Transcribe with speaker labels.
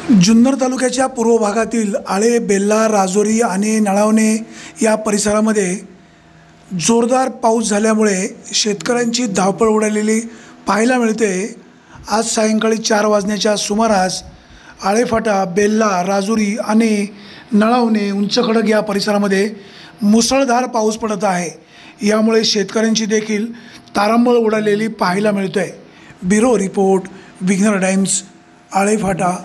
Speaker 1: जुन्नर तालुक्याच्या पूर्व भागातील आळे, बेल्ला, राजोरी आणि नळावणे या परिसरामध्ये जोरदार पाऊस झाल्यामुळे शेतकऱ्यांची धावपळ उडालेली पाहायला मिळते। आज सायंकाळी 4 वाजण्याच्या सुमारास आळेफाटा, बेल्ला, राजुरी आणि नळावणे, उंचखडक या परिसरामध्ये मुसळधार पाऊस पडत आहे। यामुळे शेतकऱ्यांची देखील तारांबळ उडालेली पाहायला मिळते। Bureau report, Vighnar Times, Alephata.